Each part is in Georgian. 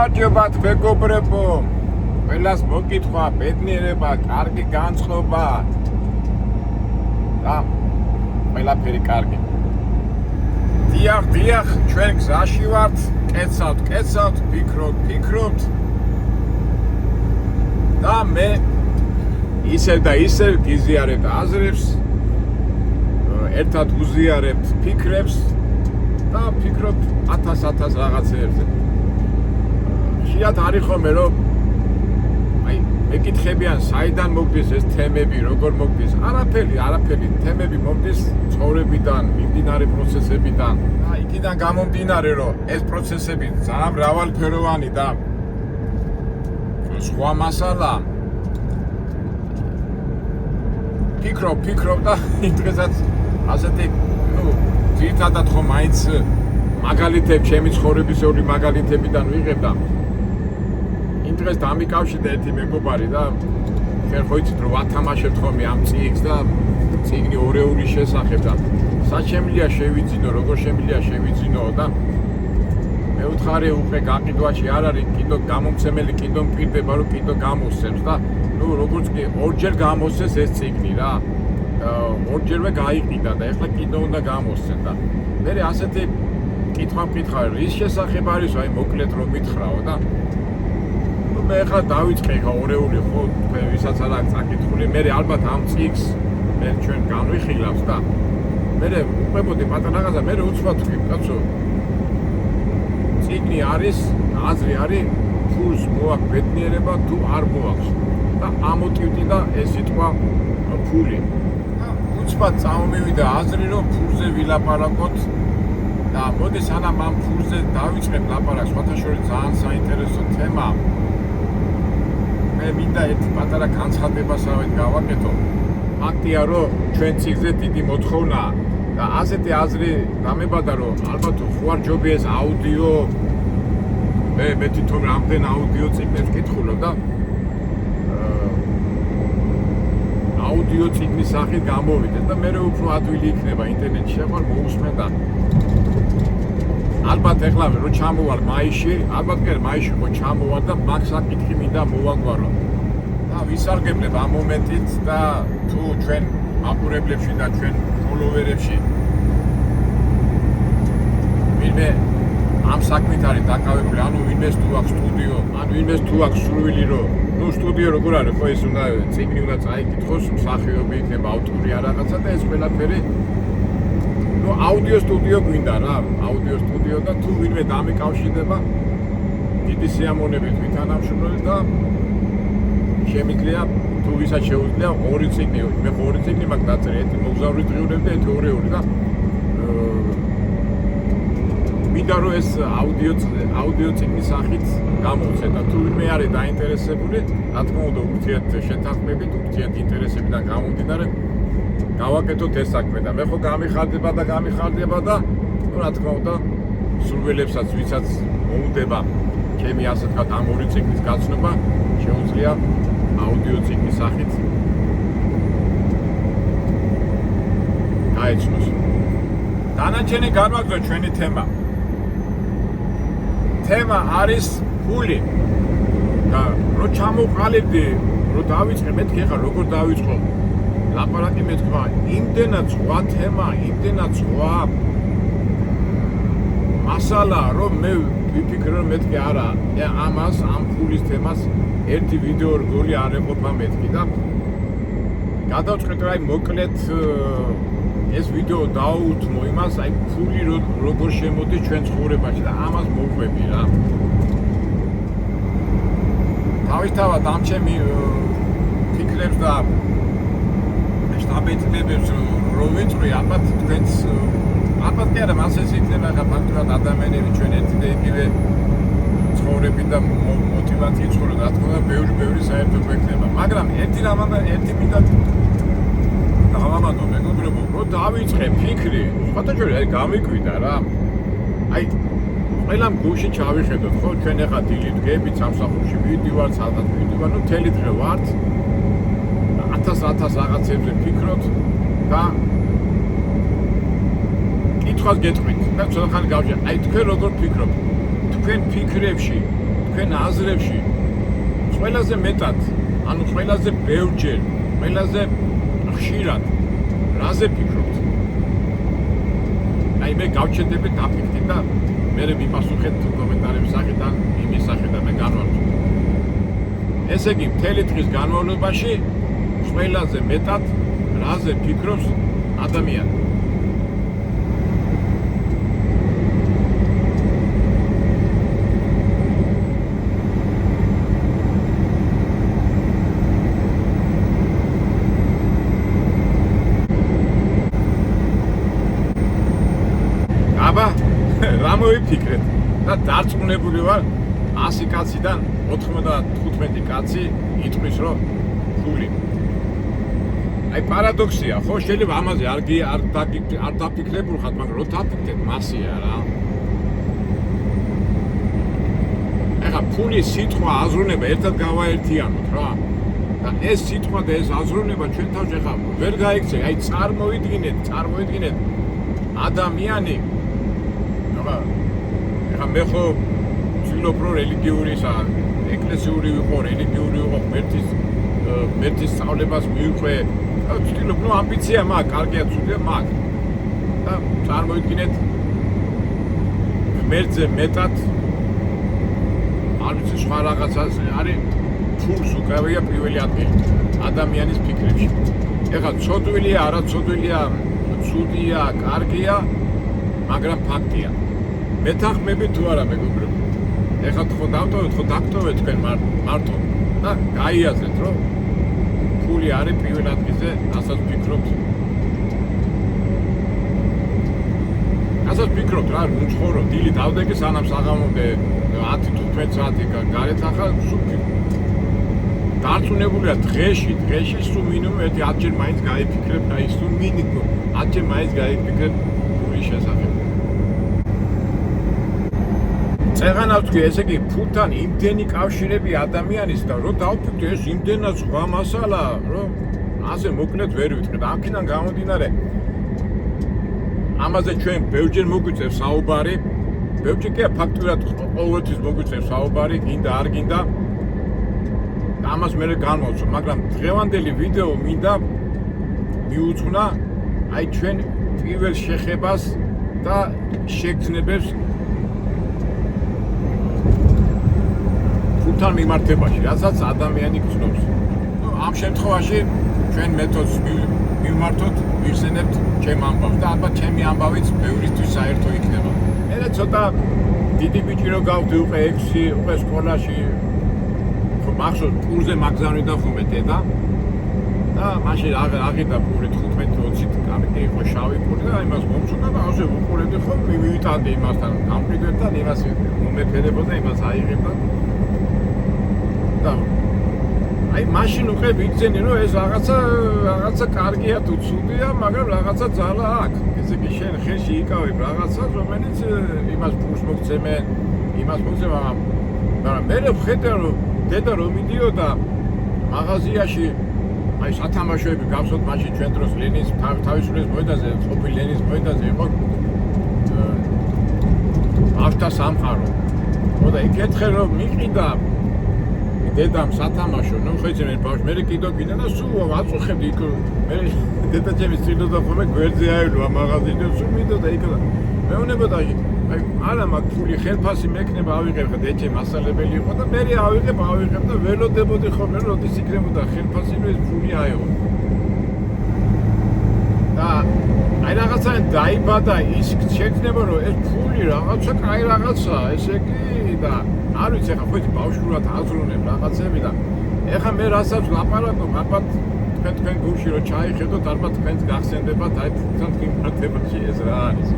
გამარჯობათ მეგობრებო, ყველას მოგკითხვა, ბედნიერება, კარგი განწყობა და ყველაფერი კარგი. დიახ, ჩვენ გზაში ვართ, კეცავთ, ფიქრობთ და მე ისევ და ისევ გიზიარებთ აზრებს, ერთად უზიარებთ ფიქრებს და ფიქრობთ 1000 რაღაცებზე. ხიათ არის ხოლმე რომ მეკითხებიან საიდან მოგდის ეს თემები, როგორ მოგდის? არაფერი, თემები მოგდის ცხოვრებიდან, მიმდინარე პროცესებიდან. იქიდან გამომდინარე რომ ეს პროცესები ძალიან მრავალფეროვანი და სხვა მასალა. ფიქრობ და დღესაც ასეთი, ძირითადად ხომ მაინც მაგალითები, ჩემი ცხოვრების ორი მაგალითებიდან ვიღებ და იმ დღეს დამიკავშირდა ერთი მეგობარი და ხერ ხო იცით რომ ვათამაშებთ ხოლმე ამ წიგნს და წიგნი ორეულის შესახებ და სად შემიძლია შევიძინო, როგორ შემიძლია შევიძინო და მე ვთხარი უკვე გაყიდვაში არ არის, კიდო გამომცემელი კიდო მკვირდება რომ კიდო გამოსცემს და როგორც კი ორჯერ გამოსცეს ეს წიგნი რა. ორჯერვე გაიყიდა და ეხლა კიდო უნდა გამოსცენ და მე ასეთი კითხვა რის შესახებ არის, აი მოკლედ რომ მითხრაო და მე ხა დავიწყე ხა ორეული ხო თქვენ ვისაც არ აქვს წაკითხული მე ალბათ ამ წიგს მე ჩვენ განვიხილავს და მე უყვებოდი პატარაღაზა მე უცბად თქვი კაცო წიგნი არის აზრი არის ფულს მოაქვს ბედნიერება თუ არ მოაქვს და ამოტივდი და ეს სიტყვა ფული და უცბად წამოვიდა აზრი რომ ფულზე ვილაპარაკოთ და მოდი სანამ ამ ფულზე დავიწყებ ლაპარაკს სხვათა შორის ძალიან საინტერესო თემა მე მინდა ერთი პატარა განცხადებასავით გავაკეთო. ფაქტია რომ ჩვენ ციგზე დიდი მოთხოვნაა და ასეთი აზრი დამებადა რომ ალბათ ხო არ ჯობია ეს აუდიო მე თვითონ რამდენ აუდიო წიგნებს კითხულობ და აუდიო წიგნის სახით გამოვიდეს და მე უფრო ადვილი იქნება ინტერნეტში შეყვარ მოусმენ და ალბათ ეხლა რომ ჩამოვალ მაისში, ალბათ კი მაისში ხო ჩამოვალ და მაგ საკითხი მინდა მოვაგვარო. და ვისარგებლებ ამ მომენტით და თუ ჩვენ მაყურებლებში და ჩვენ ფოლოვერებში ვინმე ამ საქმით არის დაკავებული, ანუ ვინმეს თუ აქვს სტუდიო, ანუ ვინმეს თუ აქვს სურვილი რომ სტუდიო როგორ არის, ხო ეს უნდა წიგნი უნდა წაიკითხოს, მსახიობი იქნება, ავტორი არ რაღაცა და ეს ყველაფერი აუდიო სტუდიო გვინდა რა, აუდიო სტუდიო და თუ ვინმე დამიკავშირდება დიდი სიამოვნებით ვითანამშრომლობ და შემიძლია თუ ვისაც შეუძლია ორი წიგნი, მე ორი წიგნი მაქვს დაწერილი, ერთი მოგზაურის დღიურები და ერთი ორეული და მინდა რომ ეს აუდიო წიგნის სახით გამოვცე და თუ ვინმე არის დაინტერესებული, რა თქმა უნდა ურთიერთ შეთანხმებით, ურთიერთ ინტერესებიდან გამომდინარე გავაკეთოთ ეს საქმე და მე ხო გამიხარდება და რა თქმა უნდა სურვილებსაც ვისაც მოუნდება ჩემი ასე თქვა ამ ორი წიგნის გაცნობა შეუძლია აუდიო წიგნის სახით გაეცნოს. დანარჩენი განვაგრძო ჩვენი თემა. თემა არის ფული და რო ჩამოყალიბდი, რო დავიწყე მეთქი ხა როგორ დავიწყო ლაპარაკი მე თქვა, იმდენად სხვა თემა, იმდენად სხვა მასალა, რომ მე ვიფიქრე რომ მეთქი არა, ამას, ამ ფულის თემას ერთი ვიდეო რგოლი არ ეყოფა მეთქი და გადავწყვეტ რა მოკლედ ეს ვიდეო დაუთმო იმას, აი ფული როგორ შემოდის ჩვენ ცხოვრებაში და ამას მოვყვები რა. თავისთავად ამ ჩემი ფიქრებს და აბეთნებებს რომ ვიწვი, ალბათ თქვენს ალბათ კი არა, მასეც იქნება ხა ფაქტურად ადამიანები ჩვენ ერთი და იგივე ცხოვრები და мотиваციით ცხოვრობ, რა თქმა უნდა, ბევრი საერთო გვექნება, მაგრამ ერთი მინდა დავამატო მეგობრებო, რომ დავიწყე ფიქრი, სხვათა შორის აი გამიკვირდა რა. აი ყველამ გუშინ ჩავიხედოთ, ხო, ჩვენ ახლა დილით გებით სამსახურში ვიდივართ, სადღაც ვიდივარ, მთელი დღე ვართ. 1000 რაღაცებზე ფიქრობთ და კითხვას გეტყვით და ცოტა ხანი გავშე. აი თქვენ როგორ ფიქრობთ? თქვენ ფიქრებში თქვენ აზრებში ყველაზე მეტად, ანუ ყველაზე ბევრჯერ, ყველაზე ხშირად რაზე ფიქრობთ? აი მე გავჩნდებით დაფიქრდი და მე მიპასუხეთ კომენტარების სახით ან იმის სახით და მე განვარჯვებ. ესე იგი, მთელი დღის განმავლობაში ყველაზე მეტად რაზე ფიქრობს ადამიანი? აბა, რა მოვიფიქრეთ და დარწმუნებული ვარ 100 კაციდან 95 კაცი იტყვის რომ ფული. აი პარადოქსია, ხო შეიძლება ამაზე არ დაფიქრებულ ხართ, მაგრამ რო დაფიქრდეთ, მასია რა. ეხა ფულის სიტყვა აზროვნება ერთად გავაერთიანოთ რა. და ეს სიტყვა და ეს აზროვნება ჩვენ თავში ეხა ვერ გაიქცე, აი წარმოიდგინეთ ადამიანი ეხა მე ხო ვცდილობ რომ რელიგიური ეკლესიური ვიყო, ღმერთის სწავლებას მივიყვე. ვცდილობ, ნუ ამბიცია მაქვს, კარგია, ცუდია მაქვს. და წარმოიდგინეთ ღმერთზე მეტად არ ვიცი სხვა რაღაცაზე არის ფულს უკავია პირველი ადგილი ადამიანის ფიქრებში. ეხლა ცოდვილია, არაცოდვილია, ცუდია, კარგია, მაგრამ ფაქტია. მეთანხმები თუ არა მეგობრებო? ეხლა ხო დავტოვეთ თქვენ მარტო და გაიაზრეთ რომ ფული არის პირველ ადგილზე, რასაც ფიქრობთ. რასაც ფიქრობთ რა, ნუ ცხოვრო, დილი დავდეგე სანამ საღამომდე 10-15 საათი გარეთ ახლა სულ დარწმუნებულია დღეში სულ მინიმუმ 10-ჯერ მაინც გაიფიქრებ და ის სულ მინიმუმ 10-ჯერ მაინც გაიფიქრებ ფულის შესახებ. წეღანავთ კი ესე იგი ფულთან იმდენი კავშირები ადამიანის და რომ დავფიქრე ეს იმდენად სხვა მასალა რომ ასე მოკლედ ვერ ვიტყვი და აქედან გამომდინარე ამაზე ჩვენ ბევრჯერ მოგვიწევს საუბარი, ბევრჯერ კი ფაქტურად ყოველთვის მოგვიწევს საუბარი, გინდა არ გინდა და ამას მე განმოვწვევ, მაგრამ დღევანდელი ვიდეო მინდა მიუძღვნა აი ჩვენ პირველ შეხებას და შეგრძნებებს ფულთან მიმართებაში, რასაც ადამიანი გრძნობს. ამ შემთხვევაში ჩვენ მეთოდს მივმართოთ, ვიხსენებთ ჩემ ამბავს და ალბათ ჩემი ამბავიც ბევრისთვის საერთო იქნება. მე ცოტა დიდი ბიჭი რო გავდი უკვე 6 უკვე სკოლაში მახსოვს პულზე მაგზავნიდა ხომ დედა და მაშინ აღიდა პული 15-20 კაპიტი იყო შავი პული და იმას მომწონდა და ასე უყურებდი ხომ მივიტანდი იმასთან გამყიდვებთან იმას მომეფერებოდა იმას აიღებდა და აი მაშინ უკვე ვიგზენი რომ ეს რაღაცა კარგია თუ ცუდია, მაგრამ რაღაცა ძალა აქვს. ესე იგი შენ ხელში იკავებ რაღაცას, რომელიც იმას ფულს მოგცემენ, მაგრამ მე ვხედავ რომ დედა რომ მიდიოდა მაღაზიაში, აი სათამაშოები გავსოთ მაშინ ჩვენ დროს ლენის თავისუფლების მოედანზე, ყოფილი ლენის მოედანზე იყო ავტა სამყარო. ხოდა იკითხე რომ მიყიდა დედამ სათამაშო, ნუ ხეცე მე ბავშვი, მე კიდო კიდე და სულ აწუხებდი იქ მე დედა ჩემი წილოდა ხოლმე გვერდზე აილო მაღაზიაში სულ მიდოდა იქ და მეუბნებოდა აი არა მაგ ფული ხელფასი მექნება ავიღებ ხა დეჭე მასალებელი იყო და მე ავიღებ და ველოდებოდი ხოლმე როდის იქნებოდა ხელფასი ეს ფული აიღო და აი რაღაცა დაიბადა ის შექნება რომ ეს ფული რაღაცა კაი რაღაცაა ესე იგი და არ ვიცი ხა ხო ბავშვურად აზროვნებ რაღაცები და ეხა მე რასაც ლაპარაკობ ალბათ თქვენ გულში რომ ჩაიხედოთ ალბათ თქვენს გახსენდებათ აი ფულთან მიმართებაში ეს რა არის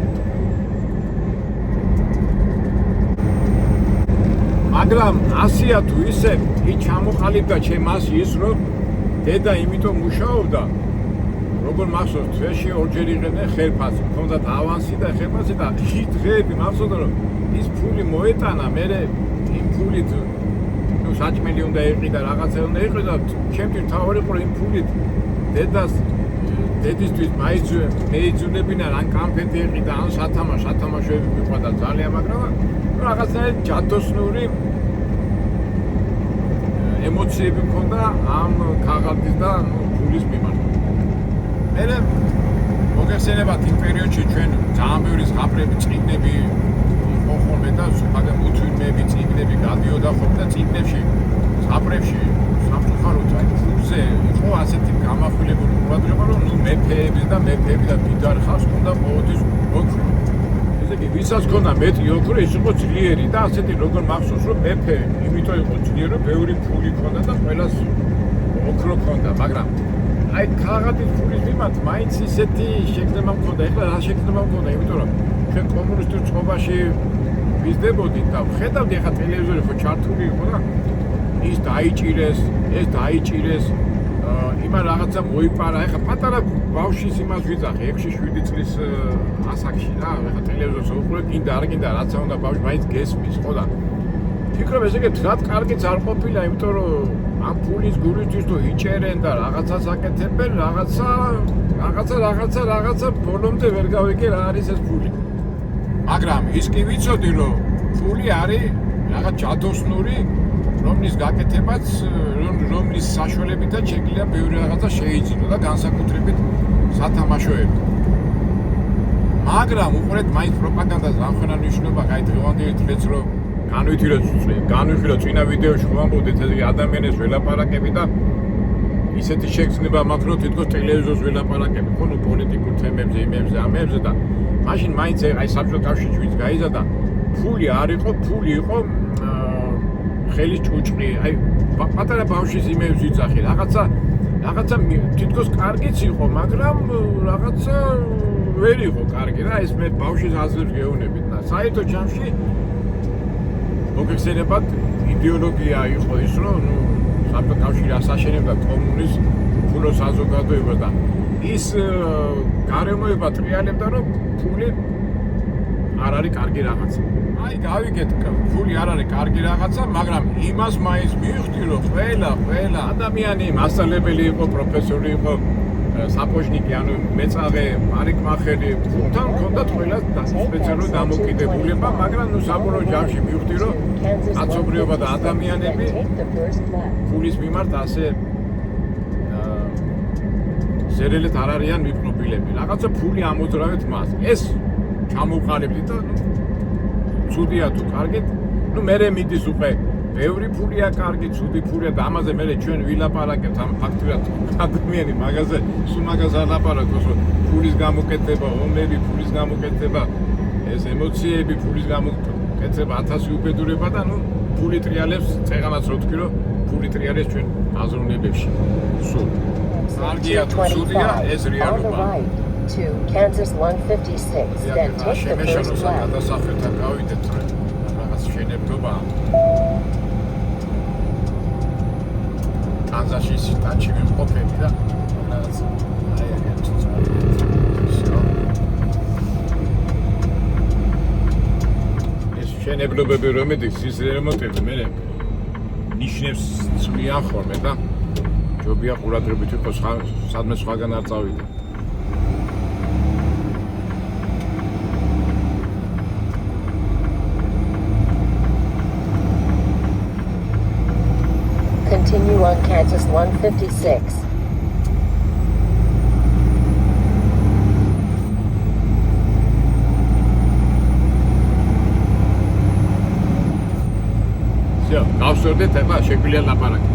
მაგრამ ასია თუ ისე ის ჩამოყალიბდა ჩემას ის რომ დედა იმიტომ მუშაობდა როგორ მახსოვს თვეში ორჯერ იღებდნენ ხელფასი ხონდათ ავანსი და ხელფასი და დღეები მახსოვდა რომ ის ფული მოეტანა მე იმ ფულით ნუ საჭმელი უნდა იყიდა რაღაცა უნდა იყიდა და ჩემთვის თავი ყო იმ ფულით დედისთვის მეიძუნებინა ან კამფეტი იყიდა ან სათამაშოები მიყვარდა ძალიან მაგრამ რაღაცა ჯადოსნური ემოციები მქონდა ამ ქაღალდის და ფულის მიმართ. მე მოგეხსენებათ იმ პერიოდში ჩვენ ძალიან ბევრი ზღაპრები, წიგნები იყო ხოლმე და მაგალითად მუთვინმეები, წიგნები გადიოდა ხოლმე და წიგნებში, ზღაპრებში სამწუხაროდ აი ფულზე იყო ასეთი გამახვილებული ყურადღება, რომ მეფეები და მდიდარი ხალხს ჰქონდა ყოველთვის ოქრო. ესე იგი, ვისაც ჰქონდა მეტი ოქრო, ის იყო ძლიერი და ასეთი როგორ მახსოვს, რომ მეფე იმიტომ იყო ძლიერი, რომ ბევრი ფული ჰქონდა და ყველას ოქრო ჰქონდა, მაგრამ აი ქაღალდის ფულის მიმართ მაინც ისეთი შეგრძნება მქონდა. ეხლა რა შეგრძნება მქონდა, იმიტომ რომ ჩვენ კომუნისტურ წყობაში ვიზრდებოდით და ვხედავდი ახლა ტელევიზორი ხო ჩართული იყო და ის დაიჭირეს, ეს დაიჭირეს, იმან რაღაცა მოიპარა. ეხლა პატარა ბავშვის იმას ვიძახე 6-7 წლის ასაკში რა, ეხლა ტელევიზორს უყურე, გინდა არ გინდა, რაცა უნდა ბავშვი მაინც გესმის, ხო და ფიქრობ ესე იგი რა კარგიც არ ყოფილა, იმიტომ რომ ამ ფულის გურისთვის თუ იჭერენ და რაღაცას აკეთებენ, რაღაცა ბოლომდე ვერ გავიგე რა არის ეს ფული. მაგრამ ის კი ვიცოდი რომ ფული არის რაღაც ჯადოსნური, რომლის გაკეთებაც, რომლის საშუალებითაც შეიძლება ბევრი რაღაცა შეიძინო და განსაკუთრებით სათამაშოები. მაგრამ უყურეთ მაინც პროპაგანდას რამხელა ნიშნობა, აი დღევანდელი დღეც რომ განვიხილოთ წინა ვიდეოში ხო ამბობდით ესე ადამიანებს ველაპარაკები და ისეთი შეგრძნება მაქვს რომ თითქოს ტელევიზორს ველაპარაკები ხო ნუ პოლიტიკურ თემებზე, იმებზე, ამებზე და მაშინ მაინც აი საბჭოთა კავშირში ვინც გაიზარდა ფული არ იყო, ფული იყო ხელის ჭუჭყი, აი პატარა ბავშვის იმებს ვიძახი, რაღაცა თითქოს კარგიც იყო, მაგრამ რაღაცა ვერ იყო კარგი რა, ეს მე ბავშვის აზრებს გეუბნებით და საერთო ჯამში მოგეხსენებათ იდეოლოგია იყო ის რომ ნუ საბჭოთა კავშირი ასაშენებდა კომუნის ფულო საზოგადოებას და ის გარემოება ტრიალებდა რომ ფული არ არის კარგი რაღაცა. აი გავიგეთ ფული არ არის კარგი რაღაცა, მაგრამ იმას მაინც მივხვდი რომ ყველა ადამიანი მასწავლებელი იყო, პროფესორი იყო, საპოჟნიკი, ანუ მეწავე, პარიკმახერი, ფულთან ჰქონდათ ყველა სპეციალური დამოკიდებულება, მაგრამ ნუ საბოლოო ჯამში მივხვდი რომ კაცობრიობა და ადამიანები ფულის მიმართ ასე ზერელეთ არ არიან მიკნობილები. რაღაცა ფული ამოძრავეთ მას. ეს ჩამოვყალიბდი და ცუდია თუ კარგით, ნუ მერე მიდის უკვე ბევრი ფულია კარგი, ცუდი ფულია და ამაზე მერე ჩვენ ვილაპარაკებთ ამ ფაქტურად ადამიანი სულ მაგაზე არ ლაპარაკობს, რომ ფულის გამოკეთება, ომები, ფულის გამოკეთება, ეს ემოციები, ფულის გამოკეთება, 1000 უბედურება და ნუ ფული ტრიალებს, წეღანაც რო თქვი, რომ ფული ტრიალებს ჩვენ აზროვნებებში. სულ კარგია თუ ცუდია, ეს რეალობაა. To Kansas 156, then take the first left. გადასახლებთან გავიდეთ, რაღაც შენებდობა. კანზასში სტატში ვიმყოფები და რაღაც აი ერთ ეს შენებლობები რომ ედის ის რემონტები მე ნიშნებს წვიან ხოლმე და ჯობია ყურადღებით იყოს სადმე სხვაგან არ წავიდე. Continue on Kansas 156. Всё, გავსვერდეთ ეხლა შეგვიძლია ლაპარაკი.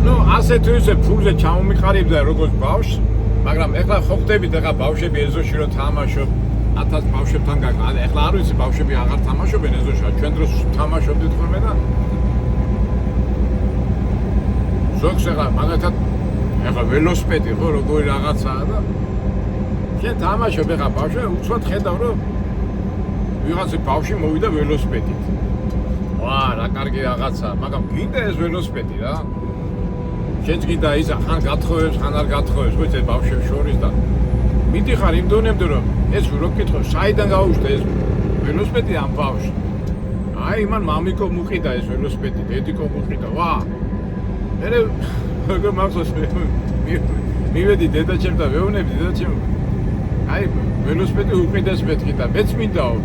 ნუ ასე თუ ისე ფულზე ჩამომიყალიბდა როგორც ბავშვს, მაგრამ ეხლა ხო ხდებით ეხლა ბავშვები ეზოში რომ თამაშობ 1000 ბავშვებთან გაკლა. ეხლა არ ვიცი ბავშვები აღარ თამაშობენ ეზოში, ჩვენ დროს თამაშობდით ხოლმე და ზოგს ეხლა მაგათად ეხლა ველოსიპედი ხო როგორი რაღაცაა და შენ თამაშობ ეხლა ბავშვი უცბად ხედავ რომ ვიღაცა ბავშვი მოვიდა ველოსიპედით. ვა, რა კარგი რაღაცაა, მაგრამ გინდა ეს ველოსიპედი რა. შენც გინდა ის ხან გათხოვებს, ხან არ გათხოვებს, ხო ეს ბავშვებს შორის და მიდიხარ იმ დონემდე რომ ეს რო გკითხო, საიდან გაუშვდა ეს ველოსიპედი ამ ბავშვს? აი მან მამიკო მუყიდა ეს ველოსიპედი, დედიკო მუყიდა. ვა! მე როგორ მახსოვს მივედი დედაჩემ და ვეუბნები დედაჩემ. აი ველოსიპედი უყიდეს მეთქი და მეც მინდაო.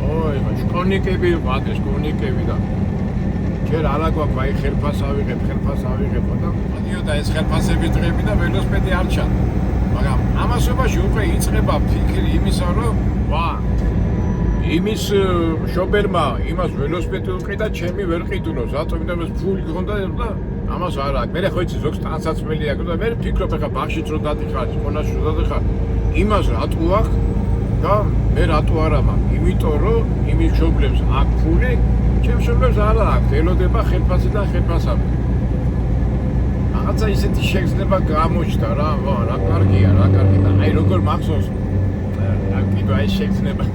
ოი, შკონიკები იყო, ადრე შკონიკები და ჯერ არა გვაქვს აი ხელფას ავიღებ და მოდიოდა ეს ხელფასები დღები და ველოსიპედი არ ჩანდა. მაგრამ ამასობაში უკვე იწყება ფიქრი იმისა, რომ ვა იმის შობერმა იმას ველოსიპედი უყიდა, ჩემი ვერ ყიდულობს, რატომ იმიტომ რომ ფული გქონდა და ამას არ აქვს. მე ხო იცი ზოგს ტანსაცმელი აქვს და მე ვფიქრობ ახლა ბაღშიც რო დადიხარ, სკოლაში რო დადიხარ, იმას რატო აქვს და მე რატო არა მაქვს? იმიტომ რომ იმის შობლებს აქვს ფული, ჩემს შობლებს არა აქვს. ელოდება ხელფასიდან ხელფასამდე. რაღაცა ისეთი შეგრძნება გამოჩნდა რა, რა კარგია და აი როგორ მახსოვს კიდევ აი შეგრძნება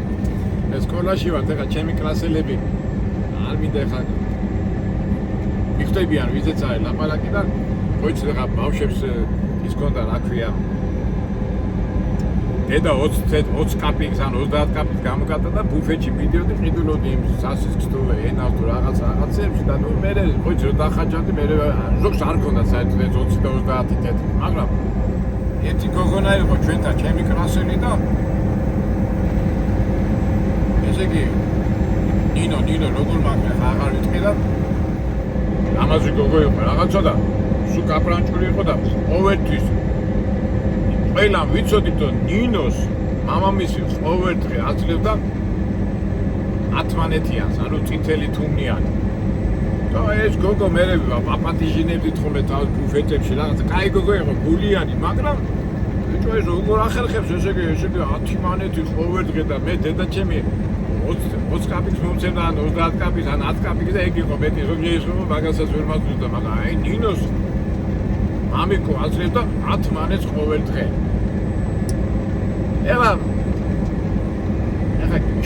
სკოლაში ვარ და ჩემი კლასელები არ მინდა ხა მიხდებიან ვიზეც არის ლაპარაკი და მოიცი ხა ბავშვებს ის კონდა რა ქვია დედა 20 კაპიკს ან 30 კაპიკს გამოგატა და ბუფეტში მიდიოდი ყიდულობდი იმ სასის თუ ენას თუ რაღაცებს და ნუ მე მოიცი რომ დახაჭანდი მე ზოგს არ ქონდა საერთოდ 20 და 30 თეთრი მაგრამ ერთი გოგონა იყო ჩვენთან ჩემი კლასელი და ესე იგი ნინო როგორ მაგას აღარ ვიტყვი და ამაზე გოგო იყო რაღაცა და სულ კაპრანჭული იყო და ყოველთვის ყველამ ვიცოდით რომ ნინოს მამამისი ყოველდღე აძლევდა 10-მანეთიანს, ანუ წითელი თუმნიანი. და ეს გოგო მერე აპატიჟინებდით ხოლმე თავს ბუფეტებში რაღაცა. კაი გოგო იყო, გულიანი, მაგრამ ბიჭო ეს როგორ ახერხებს ესე იგი 10 მანეთი ყოველდღე და მე დედა ჩემი 20 კაპიკს მომცემდა ან 30 კაპიკს ან 10 კაპიკს და ეგ იყო მეტი ზოგიერთი ხომ მაგასაც ვერ მაძლევდა, მაგრამ აი ნინოს მამიკო აძლევდა 10 მანეთს ყოველდღე. ეხლა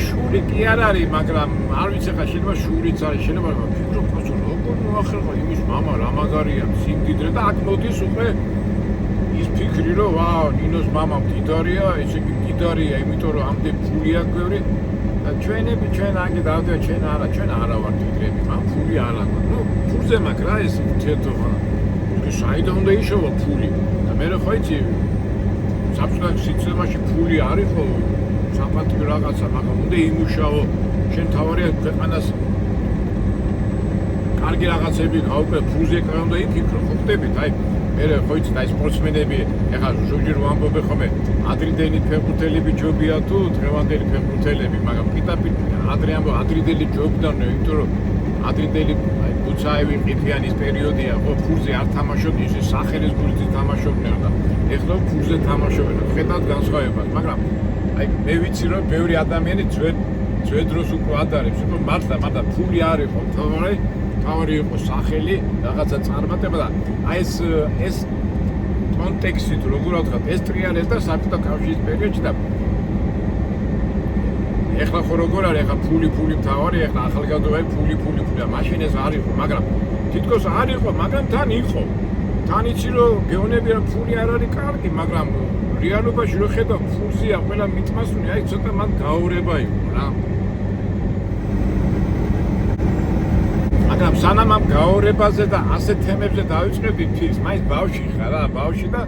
შური კი არ არის, მაგრამ არ ვიცი ხა შეიძლება შურიც არის, შეიძლება ვფიქრობ რომ როგორ მოახერხა იმის მამა რა მაგარია, სიმდიდრე და აქ მოდის უკვე ის ფიქრი რომ ვაუ, ნინოს მამა მდიდარია, ესე იგი მდიდარია, იმიტომ რომ ამდენი ფული აქვს ბევრი და ჩვენ აგი დავდია ჩვენ არა ვარ მდიდრები, მაგრამ ფული არ აქვს. ნუ ფულზე მაქვს რა ეს ურთიერთობა. საიდან უნდა იშოვა ფული და მე ხო იცი საბჭოთა სისტემაში ფული არის ხო საპატიო რაღაცა, მაგრამ უნდა იმუშაო, შენ თავარია ქვეყანას კარგი რაღაცები გაუკვე, ფულზე უნდა იფიქრო, ხო ხდებით, აი მე ხო იცი და სპორტსმენები, ეხლა ზოგჯერ ვამბობ ხომ ადრიდელი ფეხბურთელები ჯობია თუ დღევანდელი ფეხბურთელები, მაგრამ პიტაპი ადრიდელი ჯობიდან, იმიტომ რომ ადრიდელი ბუცაევი ყიფიანის პერიოდია, ხო ფულზე არ თამაშობდნენ, ისე სახელის გულით თამაშობდნენ და ეხლა ფულზე თამაშობენ, ხედავთ განსხვავებას, მაგრამ აი მე ვიცი რომ ბევრი ადამიანი ძველ დროს უკვე ადარებს, რომ მართლა ფული არ იყო, თავარი იყო სახელი, რაღაცა წარმატება და აი ეს კონტექსტი თუ როგორ ვთქვათ, ეს ტრიალეს და საბჭოთა კავშირის პერიოდში და ეხლა ხო როგორ არის, ეხლა ფული მთავარი, ეხლა ახალგაზრდობები ფული და მაშინ ეს არ იყო, მაგრამ თითქოს არ იყო, მაგრამ თან იყო. თან იცი რომ გეონები რომ ფული არ არის კარგი, მაგრამ რეალობაში რო ხედავ ფულზეა ყველა მიტმასული, აი ცოტა მან გაურება იყო რა. მაგრამ სანამ ამ გაურებაზე და ასეთ თემებზე დავიწყებდი ფილმს, მაინც ბავშვი ხარ რა, ბავშვი და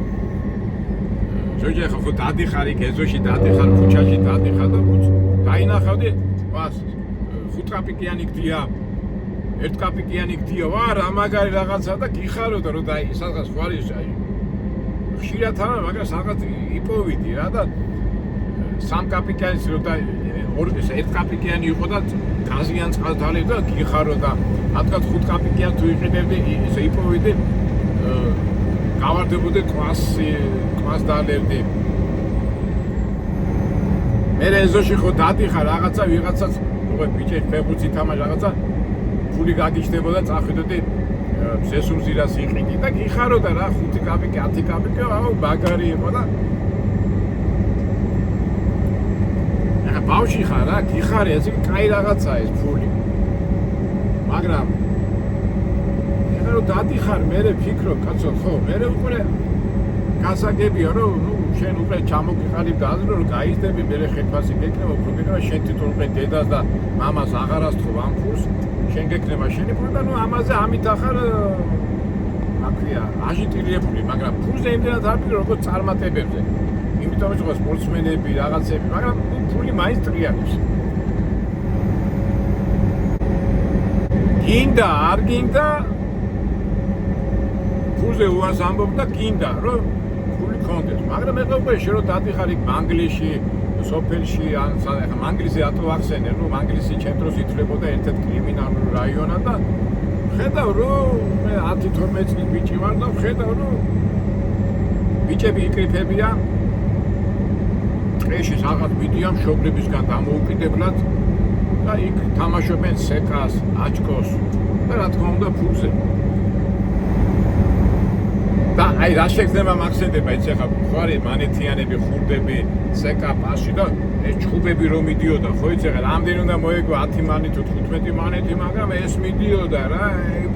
ზოგჯერ ხო დადიხარ იქ ეზოში, დადიხარ ქუჩაში, დადიხარ და დაინახავდი, ვას 5 კაპიკიანი გდია, 1 კაპიკიანი გდია, ვა რა მაგარი რაღაცა და გიხაროდა რომ დაი სადღაც ხო არის აი ხშირად არა, მაგრამ სადღაც იპოვიდი რა და 3 კაპიკიანის რო და 1 კაპიკიანი იყო და გაზიან წყალთალი და გიხაროდა, რადგან 5 კაპიკიანი თუ იყიდებდი, ისე იპოვიდი გავარდებოდი კვას დალებდი. მე ეზოში ხო დადიხარ რაღაცა ვიღაცას უკვე ბიჭი ფეხბურთი თამაშ რაღაცა ფული გაგიჩნდებოდა წახვიდოდი ზესუმზირას იყიდი და გიხაროდა რა 5 კაპიკი 10 კაპიკი აუ მაგარი იყო და ახლა ბავშვი ხარ რა გიხარი ესე კაი რაღაცაა ეს ფული მაგრამ ახლა რომ დადიხარ მე ვფიქრობ კაცო ხო მე უკვე გასაგებია რომ ნუ შენ უკვე ჩამოგიყალიბ და აზრო რომ გაიზდები მე ხელფასი გეკნება პრობლემა შენ თვითონ უკვე დედას და მამას აღარ ასთხოვ ამ ფულს შენ გეკნება შენი ფული და ნუ ამაზე ამით ახარ აქვია აჟიტირებული მაგრამ ფულზე იმდენად არ ფიქრობ როგორც წარმატებებზე იმიტომ რომ სპორტსმენები რაღაცები მაგრამ ფული მაინც ტრიალებს გინდა არ გინდა ფულზე უას ამბობდა გინდა რომ ფული კონდეს მაგრამ ეხლა უკვე შე რომ დადიხარ იქ მანგლისში სოფელში ან ეხლა მანგლისი ატო ახსენე რომ მანგლისი ცენტროს ითვლებოდა ერთ-ერთ კრიმინალურ რაიონად და ხედავ რომ მე 10-12 წლის ბიჭი ვარ და ხედავ რომ ბიჭები იკრიფებიან ტყეში რაღაც მიდიან მშობლებისგან დამოუკიდებლად და იქ თამაშობენ სეკას, აჩკოს და რა თქმა უნდა ფულზე. და აი რა შეგრძნება მახსენდება იცი ხა ხარი მანეთიანები ხურდები სეკა პასში და ეს ჩხუბები რომ მიდიოდა ხო იცი ხა რამდენი უნდა მოეგო 10 მანი თუ 15 მანეთი მაგრამ ეს მიდიოდა რა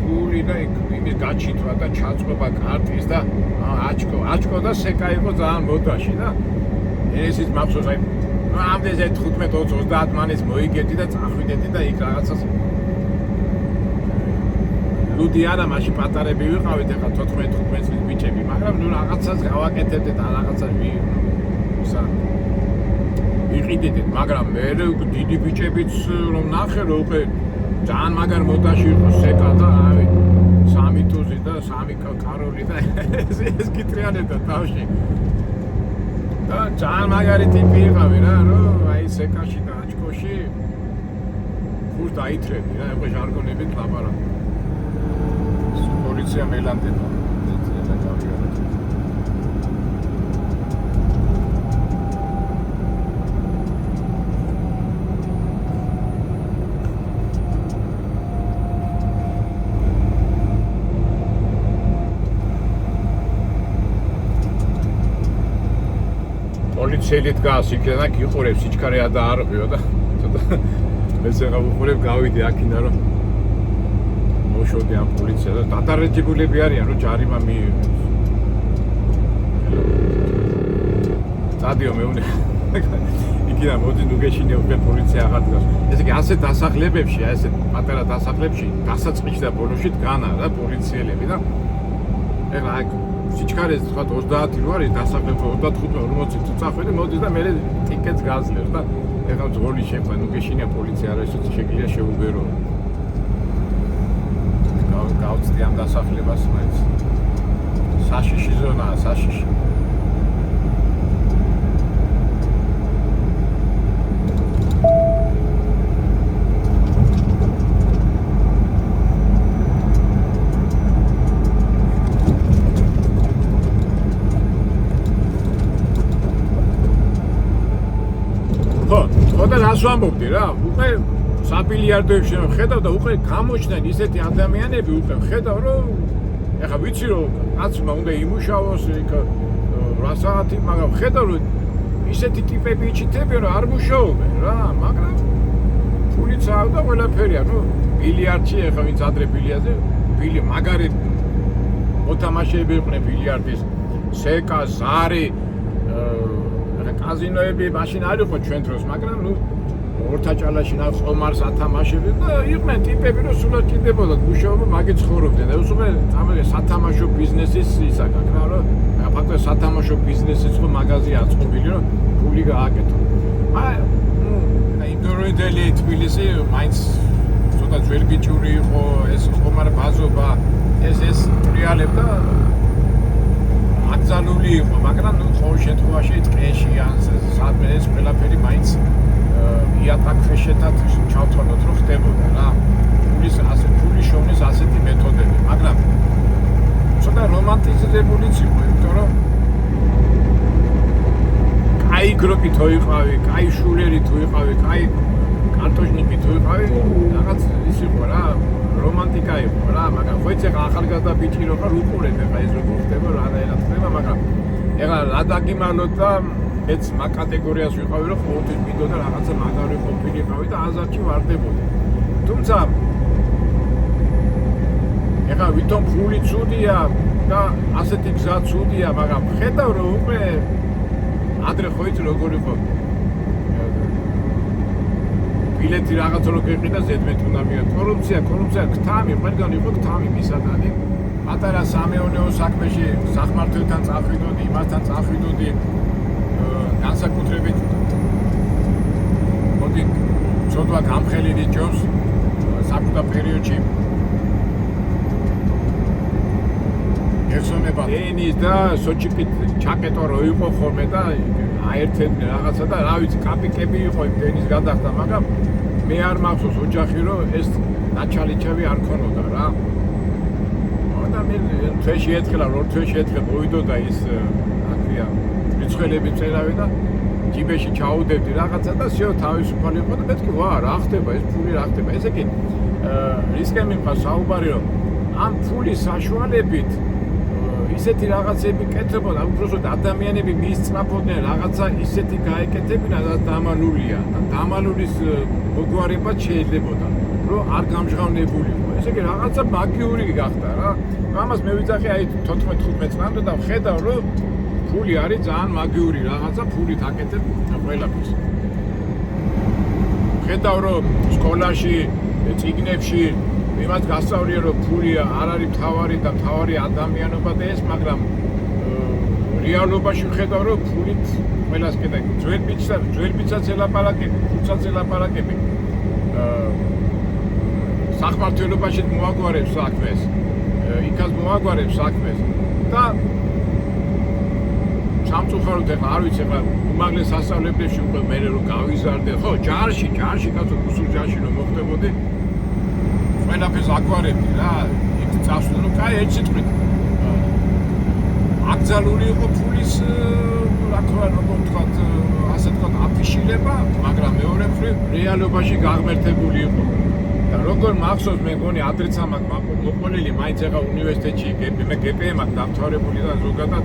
ფული და იმის გაჩითვა და ჩაწყობა კარტის და აჩკო და სეკა იყო ძალიან მოდაში და ესეც მახსოვს აი ამდენზე 15-20 მანის მოიგეთი და წახვიდეთი და იქ რაღაცას ლუდი არა მაშინ პატარები ვიყავით ეხლა 14-15 წლის ბიჭები მაგრამ ნუ რაღაცას გავაკეთებდე და რაღაცას ვიყიდეთ მაგრამ მე დიდი ბიჭებიც რომ ნახე რომ უკვე ძალიან მაგარ მოდაში იყო სეკა და აი 3 ტუზი და 3 კაროლი და ეს კიტრიანებდა თავში და ძალიან მაგარი ტიპი იყავი რა რომ აი სეკაში და აჩკოში ფულს დაითრები რა უკვე ჟარგონებით ლაპარაკობ პოლიცია მელანდება და გავიგეთ პოლიციელი დგას იქ და გიყურებს სიჩქარე დაარღვიო და ცოტა ეს ახლა ვუყურებ გავიდე აქინა რომ მოშოდე ამ პოლიცია და დადარაჯებულები არიან რომ ჯარიმა მიიღოს. სადიო მეუნე იქიდან მოდი ნუ გეშინე უკვე პოლიცია აღარ დგას. ესე იგი ასეთ დასახლებებში, ასეთ პატარა დასახლებში დასაწყისში და ბოლოში დგანა რა პოლიციელები და ეხლა აქ სიჩქარეს თქვა 30 რო არის დასახლება 35-40 თუ წახვიდე მოდი და მე ტიკეტს გაძლევს და ეხლა ძღოლი შეხვდა ნუ გეშინე პოლიცია რა ისე შეგიძლია შეუბერო. გავწდი ამ დასახლებას მაინც საშიში ზონაა საშიში ხო და რას ვამბობდი რა უკვე საბილიარდოებში რომ ხედავ და უკვე გამოჩნდნენ ისეთი ადამიანები უკვე ხედავ რომ ეხლა ვიცი რომ კაცმა უნდა იმუშაოს იქ 8 საათი მაგრამ ხედავ რომ ისეთი ტიპები იჩითებიან რომ არ მუშაობენ რა მაგრამ ფულიც აქვს და ყველაფერია ნუ ბილიარდში ეხლა ვინც ადრე ბილი მაგარი მოთამაშეები იყვნენ ბილიარდის სეკა ზარი კაზინოები მაშინ არ იყო ჩვენ დროს მაგრამ ნუ ორთაჭალაში ნავს ომარს ათამაშები და იყვნენ ტიპები რომ სულად კიდებოდა მუშაობა მაგით ცხოვრობდნენ და უცებ წამე სათამაშო ბიზნესის ისაკა რა რომ ფაქტობრივად სათამაშო ბიზნესის ხო მაღაზია აწყობილი რომ ფული გააკეთო აი იმდროინდელი თბილისი მაინც ცოტა ძველბიჭური იყო ეს ხომარ ბაზობა ეს რეალებდა აკრძალული იყო მაგრამ ნუ ყოველ შემთხვევაში ტყეში ან სადმე ეს ყველაფერი მაინც იატაკფეშეთად ჩავთვალოთ რომ ხდებოდა რა ფულის შოვნის ასეთი მეთოდები მაგრამ ცოტა რომანტიზებულიც იყო იმიტომ რომ კაი გროპი თუ იყავი, კაი შულერი თუ იყავი, კაი კარტოშნიკი თუ იყავი რაღაც ის იყო რა რომანტიკა იყო რა მაგრამ ხო იცი ახალგაზრდა ბიჭი რო ხარ უყურებ ეხა ეს როგორ ხდება რანაირად ხდება მაგრამ ეხლა რა დაგიმალოთ და მეც მაგ კატეგორიას ვიყავი რომ ყოველთვის მინდოდა რაღაცა მაგარი ყოფილიყავი და აზარში ვარდებოდი თუმცა ეხლა ვითომ ფული ცუდია და ასეთი გზა ცუდია მაგრამ ხედავ რომ უკვე ადრე ხო იცი როგორ იყო ბილეთი რაღაც რო გეყიდა ზედმეტ უნდა მიიღო კორუფცია ქთამი ყველგან იყო ქთამი მისადანი პატარა სამეონეო საქმეში სახმართელთან წახვიდოდი იმასთან წახვიდოდი განსაკუთრებით მოდი ცოტა გამხელილი ჯობს საბჭოთა პერიოდში გესონება ენის და სოჩიპით ჩაკეტო რო იყო ხოლმე და აერთებდნენ რაღაცა და რა ვიცი კაპიკები იყო იმ დენის გადახდა, მაგრამ მე არ მახსოვს ოჯახი რომ ეს ნაჩალიჩევი არ ქონოდა რა. და მე თვეში ერთხელ ორ თვეში ერთხელ მოვიდოდა ის აქვია რიცხველები წერავი და ჯიბეში ჩაუდევდი რაღაცა და всё თავისუფალი იყო და მეთქი ვა რა ხდება ეს ფული რა ხდება. ესე იგი რისკენ მიმყავს საუბარი რომ ამ ფულის საშუალებით ისეთი რაღაცები კეთებოდა, უბრალოდ ადამიანები მისწრაფოდნენ რაღაცა ისეთი გაეკეთებინა და დამალულია და დამალულის მოგვარება შეიძლებოდა რომ არ გამჟღავნებულიყო. ესე იგი რაღაცა მაგიური გახდა რა. ამას მე ვიძახი აი 14-15 წლამდე და ვხედავ რომ ფული არის ძალიან მაგიური რაღაცა, ფულით აკეთებ ყველაფერს. ვხედავ რომ სკოლაში, წიგნებში იმას გასწავლია რომ ფული არ არის მთავარი და მთავარი ადამიანობა და ეს, მაგრამ რეალობაში ვხედავ რომ ფულით ყველას კიდე ძველ ბიძაც ელაპარაკები, ფულსაც ელაპარაკები. საყმართველობაში მოაგვარებს საქმეს, იქაც მოაგვარებს საქმეს და სამწუხაროდ ეხლა არ ვიცი ეხლა უმაღლეს სასწავლებლებში უკვე მე რომ გავიზარდე, ხო, ჯარში კაცო რუსულ ჯარში რომ მოხდებოდი ყველაფერს აგვარებდი რა, იქ წავსვლა, ну კაი ერთ სიტყვით აკრძალული იყო ფულის რა თქმა უნდა როგორ თქვა ასე თქვა აფიშირება, მაგრამ მეორე მხრივ რეალობაში გაღმერთებული იყო. და როგორ მახსოვს მე მგონი ადრეც ამ მოყოლილი მაინც ეხა უნივერსიტეტში მე გპმ აქ დამთავრებული და ზოგადად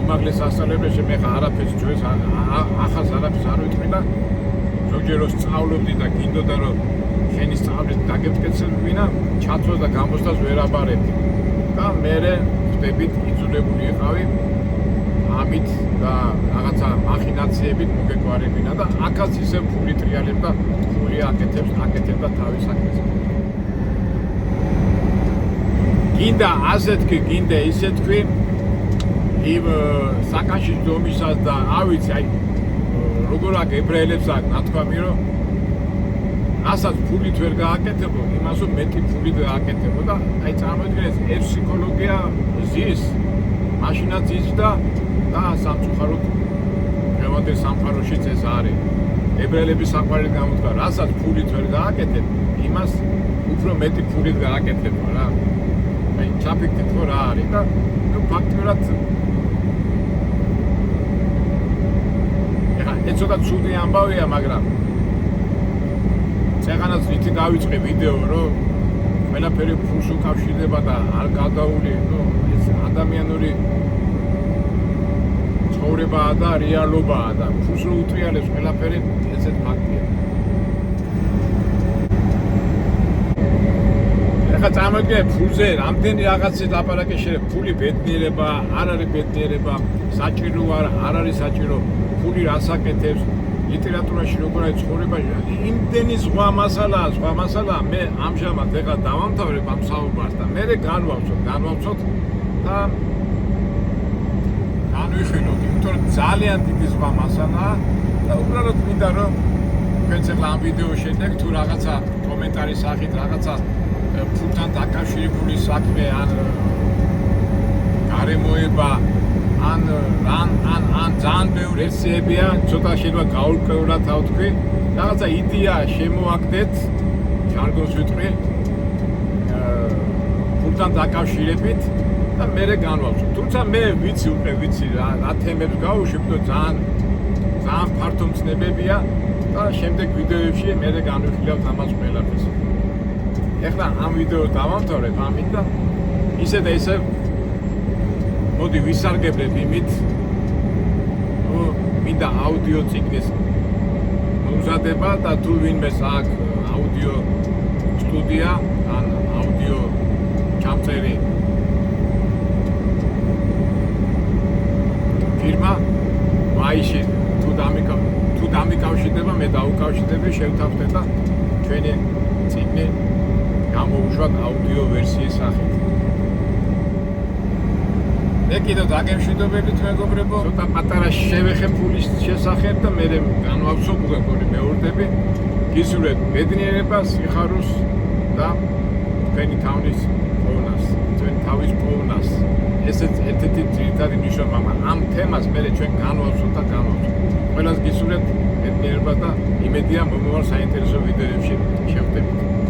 უმაღლეს სასწავლებლებში მე ხა არაფერს ჩვენს ახალს არაფერს არ ვიტყვი და ზოგჯერ რომ სწავლობდი და გინდოდა რომ შენი სწავლით დაგემტკეცებინა ჩათვლას და გამოსვლას ვერ აბარებდი და მე ხდებით იძულებული იყავი ამით და რაღაცა მახინაციებით მოგეგვარებინა და აქაც ისე ფული ტრიალებდა ფული აკეთებდა თავის საქმეს. გინდა ასე თქვი, გინდა ისე თქვი იმ საკანშის დომისას და ავიცი აი როგორ აქ ებრაელებს აქ ნათქვამი რომ რასაც ფულით ვერ გააკეთებო, იმასო მეტი ფულით გააკეთებო და აი წარმოიდგინეთ ეს ფსიქოლოგია ზის მაშინაც იზრდა და სამწუხაროდ დღევანდელ სამყაროშიც ეს არის. ებრაელების საყვარელი გამოდგა, რასაც ფულით ვერ გააკეთებ, იმას უფრო მეტი ფულით გააკეთებო რა. აი ჩაფიქრეთ ხო რა არის და ნუ ფაქტიურად ეს ცოტა ცუდი ამბავია, მაგრამ წეღანაც ვითი დავიწყე ვიდეო რომ ყველაფერი ფულს უკავშირდება და არ გადაული, ნუ ეს ადამიანური ცხოვრებაა და რეალობაა და ფულს რო უტრიალებს ყველაფერი ესეთ ფაქტია. ეხლა წარმოიდგინე ფულზე რამდენი რაღაცის ლაპარაკი შეიძლება, ფული ბედნიერება, არ არის ბედნიერება, საჭირო არ არის საჭირო, ფული რას აკეთებს, ლიტერატურაში როგორ არის ცხოვრებაში, იმდენი სხვა მასალაა, მე ამჟამად ეხლა დავამთავრებ ამ საუბარს და მე განვავცოთ და განვიხილოთ, იმიტომ რომ ძალიან დიდი სხვა მასალაა და უბრალოდ მინდა რომ თქვენც ეხლა ამ ვიდეოს შემდეგ თუ რაღაცა კომენტარის სახით რაღაცა ფულთან დაკავშირებული საქმე ან გარემოება ან ძალიან ბევრი ვერსიებია, ცოტა შეიძლება გაურკვევლად თავთქვი, რაღაცა იდეა შემოაგდეთ, ჟარგონს ვიტყვი, ფულთან დაკავშირებით და მე განვავცოთ. თუმცა მე ვიცი რა თემებს გავუშვებ და ძალიან ფართო მცნებებია და შემდეგ ვიდეოებში მე განვიხილავთ ამას ყველაფერს. ეხლა ამ ვიდეოს დავამთავრებ ამით და ისე და ისე მოდი ვისარგებლებ იმით, მინდა აუდიო წიგნის მომზადება და თუ ვინმეს აქვს აუდიო სტუდია ან აუდიო ჩამწერი ფირმა, ვაიში თუ დამიკავშირდება, მე დაუკავშირდები, შევთავაზეთ და ჩვენი წიგნი გამოვუშვათ აუდიო ვერსიის სახით. მე კიდევ დაგემშვიდობებით მეგობრებო, ცოტა პატარა შევეხე ფულის შესახებ და მე განვავცობ უკვე მეურდები, გისურვებთ ბედნიერებას, სიხარულს და თქვენი თავის პოვნას, თქვენი თავის პოვნას. ესეც ერთ-ერთი ძირითადი მნიშვნელობა, მაგრამ ამ თემას მე ჩვენ განვავსოთ და განვავსოთ. ყველას გისურვებთ ბედნიერება და იმედია მომავალ საინტერესო ვიდეოებში შევხვდებით.